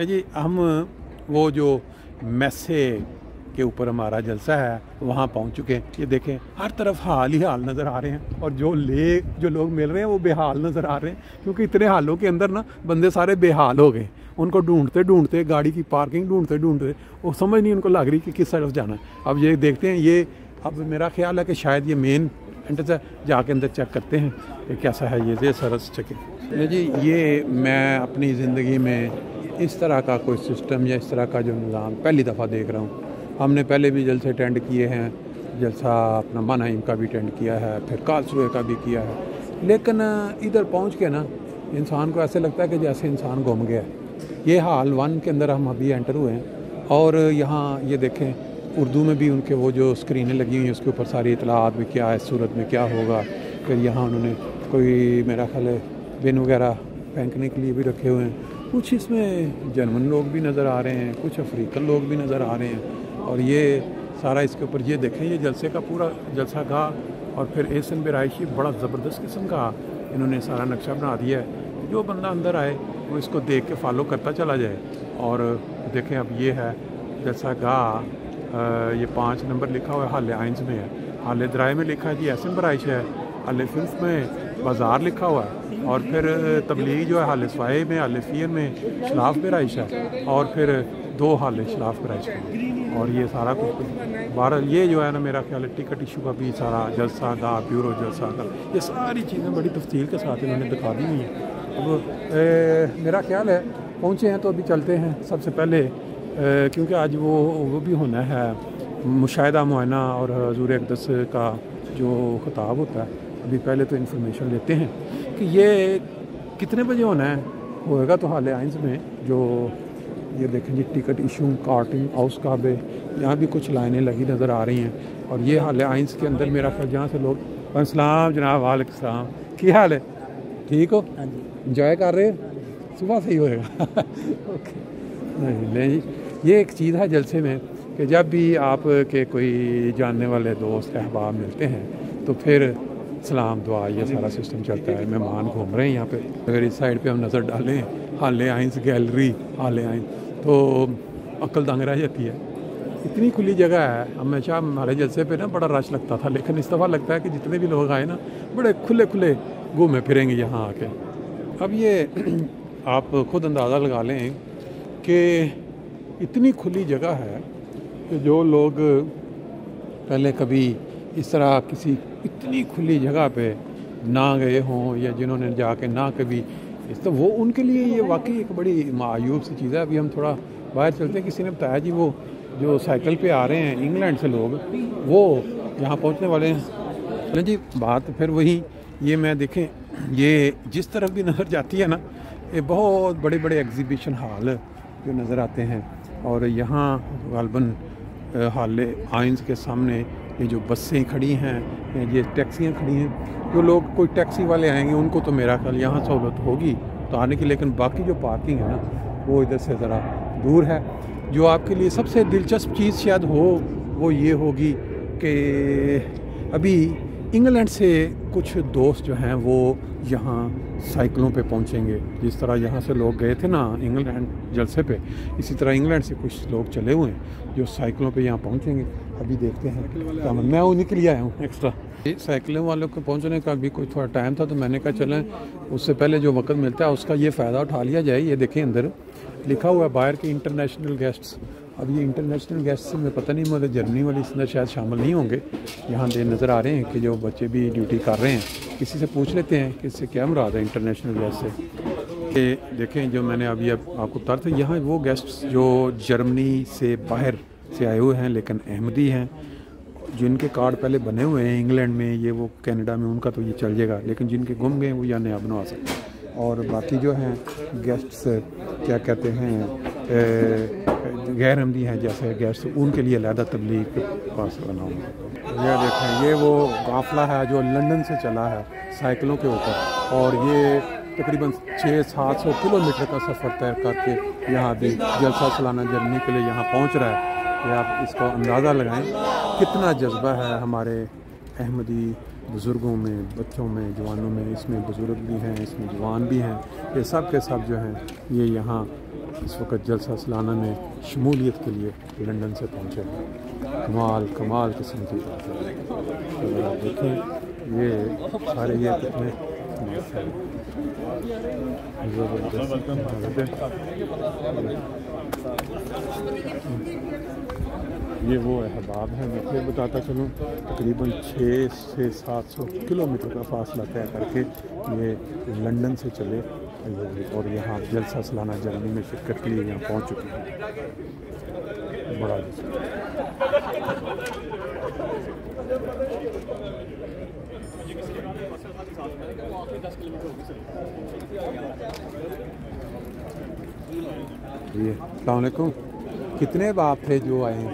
जी हम वो जो मैसे के ऊपर हमारा जलसा है वहाँ पहुँच चुके हैं। ये देखें हर तरफ हाल ही हाल नज़र आ रहे हैं और जो लोग मिल रहे हैं वो बेहाल नज़र आ रहे हैं, क्योंकि इतने हालों के अंदर ना बंदे सारे बेहाल हो गए। उनको ढूंढते ढूंढते गाड़ी की पार्किंग ढूंढते ढूंढते वो समझ नहीं उनको लग रही कि किस तरफ जाना है। अब ये देखते हैं, ये अब मेरा ख्याल है कि शायद ये मेन एंट्रेंस है, जाके अंदर चेक करते हैं कि कैसा है ये सरस चेक जी। ये मैं अपनी ज़िंदगी में इस तरह का कोई सिस्टम या इस तरह का जो निज़ाम पहली दफ़ा देख रहा हूँ। हमने पहले भी जलसे अटेंड किए हैं, जलसा अपना मानहाइम का भी अटेंड किया है, फिर कार्लसरूहे का भी किया है, लेकिन इधर पहुँच के ना इंसान को ऐसे लगता है कि जैसे इंसान गुम गया है। ये हाल 1 के अंदर हम अभी एंटर हुए हैं और यहाँ ये देखें उर्दू में भी उनके वो जो स्क्रीनें लगी हुई हैं उसके ऊपर सारी इतलात भी क्या है, इस सूरत में क्या होगा। फिर यहाँ उन्होंने कोई मेरा ख्याल है बिन वगैरह फेंकने के लिए भी रखे हुए हैं। कुछ इसमें जर्मन लोग भी नज़र आ रहे हैं, कुछ अफ्रीकन लोग भी नज़र आ रहे हैं। और ये सारा इसके ऊपर ये देखें, ये जलसे का पूरा जलसा गाह और फिर एहसन बिराइशी बड़ा ज़बरदस्त किस्म का इन्होंने सारा नक्शा बना दिया है। जो बंदा अंदर आए वो इसको देख के फॉलो करता चला जाए। और देखें अब ये है जलसा गाह, ये 5 नंबर लिखा हुआ है, हाल आइंस में है, हाल दराय में लिखा है जी एहसन बिराइश है, हाल फिल्फ में बाज़ार लिखा हुआ है, और फिर तबलीग जो है हाल सवाए में, हाल फियर में शलाफ बिराइश है, और फिर 2 हाल शलाफ बिराइश है। और ये सारा कुछ 12 ये जो है ना मेरा ख्याल है टिकट इशू का भी सारा जलसा का ब्यूरो जलसा का ये सारी चीज़ें बड़ी तफसील के साथ इन्होंने दिखा दी हुई हैं। अब मेरा ख्याल है पहुँचे हैं तो अभी चलते हैं सबसे पहले, क्योंकि आज वो भी होना है मुशाहिदा मुआयना और हुज़ूर अक़दस का जो खिताब होता है। अभी पहले तो इन्फॉर्मेशन लेते हैं कि ये कितने बजे होना है। होएगा तो हाल आइंस में, जो ये देखें जी टिकट इशू कार्टिंग हाउस काबे, यहाँ भी कुछ लाइनें लगी नज़र आ रही हैं। और ये हाल आइंस के अंदर मेरा ख्याल जहाँ से लोग अस्सलाम जनाब वालेकुम सलाम, क्या हाल है, ठीक हो, इंजॉय कर रहे हो, सुबह से ही होएगा ओके। नहीं, ये एक चीज़ है जलसे में कि जब भी आप के कोई जानने वाले दोस्त अहबाब मिलते हैं तो फिर सलाम दुआ ये सारा सिस्टम चलता है। मेहमान घूम रहे हैं यहाँ पे, अगर इस साइड पे हम नज़र डालें हाल आइंस गैलरी हाल आइंस तो अक्ल दंग रह जाती है। इतनी खुली जगह है। हमेशा हमारे जलसे पे ना बड़ा रश लगता था, लेकिन इस दफ़ा लगता है कि जितने भी लोग आए ना बड़े खुले खुले घूमे फिरेंगे यहाँ आके। अब ये आप खुद अंदाज़ा लगा लें कि इतनी खुली जगह है कि जो लोग पहले कभी इस तरह किसी इतनी खुली जगह पे ना गए हों या जिन्होंने जाके ना कभी इस तो वो उनके लिए ये वाकई एक बड़ी मायूब सी चीज़ है। अभी हम थोड़ा बाहर चलते हैं। किसी ने बताया जी वो जो साइकिल पे आ रहे हैं इंग्लैंड से लोग, वो यहाँ पहुँचने वाले हैं जी। बात फिर वही, ये मैं देखें ये जिस तरफ भी नज़र जाती है ना, ये बहुत बड़े बड़े एग्जीबिशन हॉल जो नज़र आते हैं। और यहाँ गालबन हाल आइंस के सामने ये जो बसें खड़ी हैं, ये टैक्सियाँ खड़ी हैं, जो लोग कोई टैक्सी वाले आएंगे उनको तो मेरा ख्याल यहाँ सहूलत होगी तो आने की, लेकिन बाकी जो पार्किंग है ना वो इधर से ज़रा दूर है। जो आपके लिए सबसे दिलचस्प चीज़ शायद हो वो ये होगी कि अभी इंग्लैंड से कुछ दोस्त जो हैं वो यहाँ साइकिलों पे पहुँचेंगे। जिस तरह यहाँ से लोग गए थे ना इंग्लैंड जलसे पे, इसी तरह इंग्लैंड से कुछ लोग चले हुए हैं जो साइकिलों पे यहाँ पहुँचेंगे। अभी देखते हैं, मैं उन्हीं के लिए आया हूँ एक्स्ट्रा। साइकिलों वालों को पहुँचने का भी कोई थोड़ा टाइम था तो मैंने कहा चलें उससे पहले जो वक्त मिलता है उसका ये फ़ायदा उठा लिया जाए। ये देखें अंदर लिखा हुआ है बाहर के इंटरनेशनल गेस्ट्स। अब ये इंटरनेशनल गेस्ट से मैं पता नहीं, मतलब जर्मनी वाले इसमें शायद शामिल नहीं होंगे। यहाँ दे नज़र आ रहे हैं कि जो बच्चे भी ड्यूटी कर रहे हैं। किसी से पूछ लेते हैं कि इससे क्या मुराद है इंटरनेशनल गेस्ट से। ये देखें जो मैंने अभी आपको बता था, यहाँ वो गेस्ट्स जो जर्मनी से बाहर से आए हुए हैं लेकिन अहमदी हैं, जिनके कार्ड पहले बने हुए हैं इंग्लैंड में, ये वो कनाडा में, उनका तो ये चल जाएगा, लेकिन जिनके गुम गए वो यहाँ नया बनवा सकते हैं। और बाकी जो हैं गेस्ट्स क्या कहते हैं गैर अहमदी हैं जैसे गेस्ट, उनके लिए अलहदा तबलीग पास बना हुआ। यह देखें ये वो काफ़िला है जो लंदन से चला है साइकिलों के ऊपर, और ये तकरीबन 600-700 किलोमीटर का सफ़र तय करके यहाँ भी जलसा सालाना जर्मनी के लिए यहाँ पहुँच रहा है। कि आप इसका अंदाज़ा लगाएं कितना जज्बा है हमारे अहमदी बुज़ुर्गों में, बच्चों में, जवानों में। इसमें बुज़ुर्ग भी हैं, इसमें जवान भी हैं, ये सब के सब जो हैं ये यहाँ इस वक्त जलसा सालाना में शमूलियत के लिए लंदन से पहुँचे हैं। कमाल किस्म की बात है। अगर आप देखें ये सारे ये कितने ये वो अहबाब है। मैं फिर बताता चलूँ, तकरीबन 600 से 700 किलोमीटर का फासला तय करके ये लंदन से चले और यहाँ जलसा सालाना जर्नी में शिरकत के लिए यहाँ पहुँच चुके हैं। बड़ा ये अस्सलाम वालेकुम। कितने बाप थे जो आए हैं?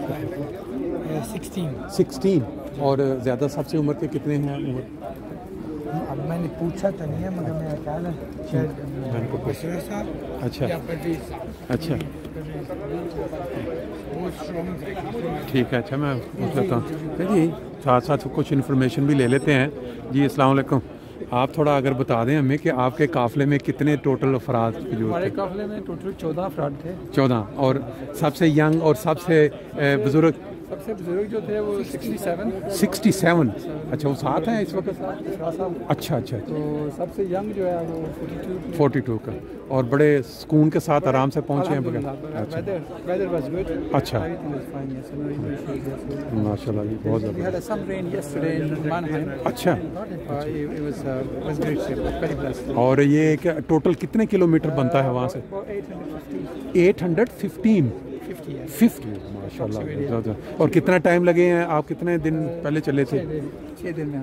16 और ज़्यादा सबसे उम्र के कितने हैं? अब मैंने पूछा तो नहीं है, मगर मेरा ख्याल है शायद अच्छा ठीक है। अच्छा मैं पूछ लेता हूँ जी, साथ कुछ इन्फॉर्मेशन भी ले लेते हैं जी। अस्सलाम वालेकुम। आप थोड़ा अगर बता दें हमें कि आपके काफ़िले में कितने टोटल अफराद मौजूद थे? हमारे काफ़िले में टोटल 14 अफराद थे। 14। और सबसे यंग और सबसे बुजुर्ग? सबसे बुजुर्ग जो थे वो 67। अच्छा, वो साथ हैं इस वक्त? अच्छा। तो सबसे यंग जो है वो 42 का। और बड़े सुकून के साथ आराम से पहुँचे हैं बगैर? अच्छा माशाल्लाह जी, बहुत ज़बरदस्त। अच्छा और ये क्या टोटल कितने किलोमीटर बनता है वहाँ से? 850 माशाल्लाह। और कितना टाइम लगे हैं? आप कितने दिन पहले चले थे?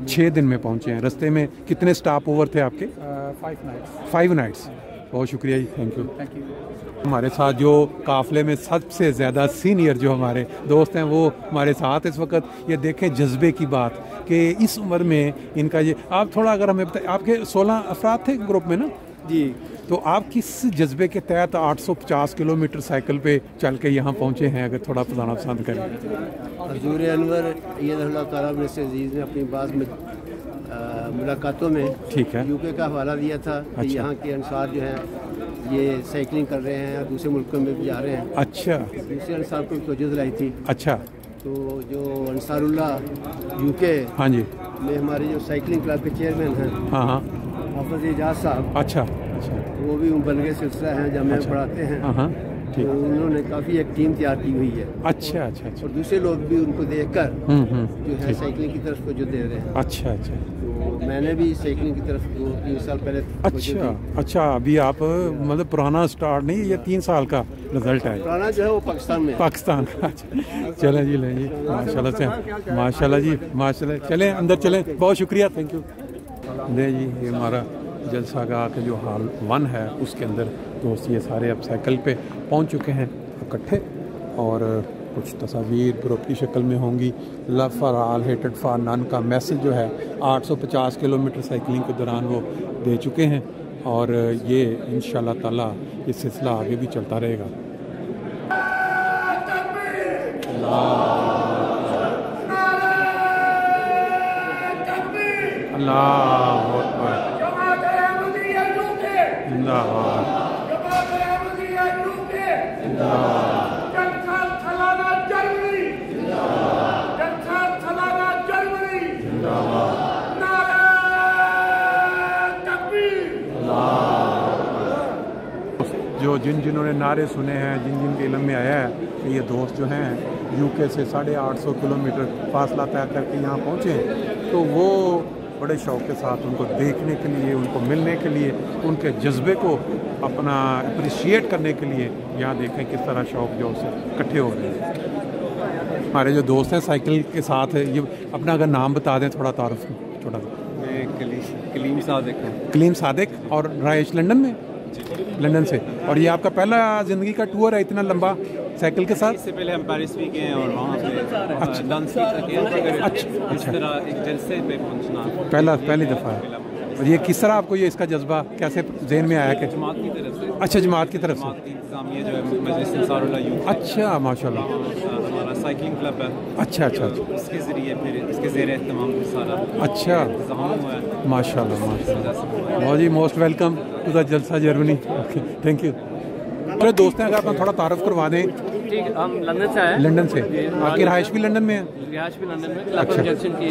6 दिन में पहुँचे हैं। रास्ते में कितने स्टॉप ओवर थे आपके? 5 नाइट्स। बहुत शुक्रिया जी, थैंक यू। हमारे साथ जो काफ़िले में सबसे ज़्यादा सीनियर जो हमारे दोस्त हैं वो हमारे साथ इस वक्त। ये देखें जज्बे की बात कि इस उम्र में इनका ये, आप थोड़ा अगर हमें बताएं, आपके 16 अफराद थे ग्रुप में ना जी, तो आप किस जज्बे के तहत 850 किलोमीटर साइकिल पे चल के यहाँ पहुँचे हैं? अगर थोड़ा बताना पसंद करें। हज़ूर अनवर अल्लाह ताला अज़ीज़ ने अपनी बात में मुलाकातों में ठीक है यूके का हवाला दिया था कि अच्छा। यहाँ के अंसार जो हैं ये साइकिलिंग कर रहे हैं और दूसरे मुल्कों में भी जा रहे हैं। अच्छा। दूसरे अंसार को तवज्जो दिलाई थी। अच्छा। तो जो अंसारुल्लाह यूके हाँ जी में हमारे जो साइकिलिंग क्लब के चेयरमैन हैं हाँ हाफिज़ एजाज साहब, अच्छा वो भी बन गए सिलसिला हैं जब मैं पढ़ाते हैं। हाँ तो उन्होंने काफ़ी एक टीम तैयार की हुई है। अच्छा। और दूसरे लोग भी उनको देखकर जो है साइकिलिंग की तरफ को जो दे रहे हैं। अच्छा। तो मैंने भी साइकिलिंग की तरफ 2-3 साल पहले अच्छा अभी आप मतलब पुराना स्टार्ट नहीं, ये 3 साल का रिजल्ट है। पुराना जो है वो पाकिस्तान अच्छा चलें जी, लें जी, माशाल्लाह से माशाल्लाह जी, माशाल्लाह। चलें अंदर चलें, बहुत शुक्रिया, थैंक यू। ले जी, ये हमारा जलसा का के जो हॉल 1 है उसके अंदर दोस्त ये सारे अब साइकिल पे पहुंच चुके हैं इकट्ठे। और कुछ तस्वीर ग्रुप की शक्ल में होंगी। Love for all hated for none का मैसेज जो है 850 किलोमीटर साइकिलिंग के दौरान वो दे चुके हैं। और ये इंशाल्लाह ताला ये सिलसिला आगे भी चलता रहेगा। अल्लाह अकबर, जिंदाबाद। जो जिन्होंने नारे सुने हैं, जिन के इल्म में आया है कि ये दोस्त जो हैं यूके से 850 किलोमीटर फासला तय करके यहाँ पहुँचे, तो वो बड़े शौक़ के साथ उनको देखने के लिए, उनको मिलने के लिए, उनके जज्बे को अपना अप्रिशिएट करने के लिए यहाँ देखें किस तरह शौक़ जो उससे इकट्ठे हो रहे हैं। हमारे जो दोस्त हैं साइकिल के साथ है, ये अपना अगर नाम बता दें थोड़ा तारुफ छोटा सा। कलीम सादिक। और राइश लंदन में? लंदन से। और ये आपका पहला ज़िंदगी का टूर है इतना लंबा साइकिल के साथ? इससे पहले हम पेरिस भी गए और वहाँ पे अच्छा इस तरह एक जलसे पे पहुँचना पहली दफ़ा है। और ये किस तरह आपको ये इसका जज्बा कैसे जहन में आया? कि जमात की तरफ से। अच्छा, जमात की तरफ से। इंतज़ामिया जो है मजलिस अंसारुल्लाह यूथ। अच्छा माशाल्लाह। हमारा साइकिलिंग क्लब है। अच्छा। इसके ज़रिए फिर इसके ज़ेर एहतमाम सारा अच्छा इंतज़ाम हुआ है। माशाल्लाह। बहुत जी, मोस्ट वेलकम टू द जलसा जर्मनी। Okay, thank you. मेरे दोस्त हैं, अगर आप थोड़ा तारुफ करवा दें। ठीक है, हम लंदन से आए हैं। लंदन से, आपकी रहायश भी लंदन में है? रिहायश भी लंदन में, क्लाफर्ड जंक्शन की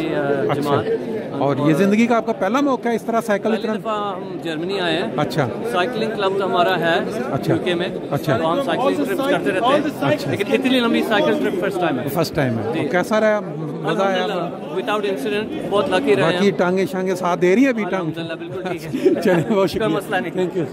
जमात। और ये ज़िंदगी का आपका पहला मौका है इस तरह साइकिल पहली दफ़ा हम जर्मनी आए हैं। अच्छा। साइकिलिंग क्लब तो हमारा है यूके में। अच्छा। तो हम साइकिलिंग ट्रिप्स करते रहते हैं, लेकिन इतनी लंबी साइकिल ट्रिप फर्स्ट टाइम है। फर्स्ट टाइम है। तो कैसा रहा, मज़ा आया? विदाउट इंसिडेंट, बहुत लकी रहे हैं। बाकी टांगे शांगे साथ दे रही है अभी? टांग अल्हम्दुलिल्लाह बिल्कुल ठीक है। चलिए, बहुत कोई मसला नहीं। Thank you.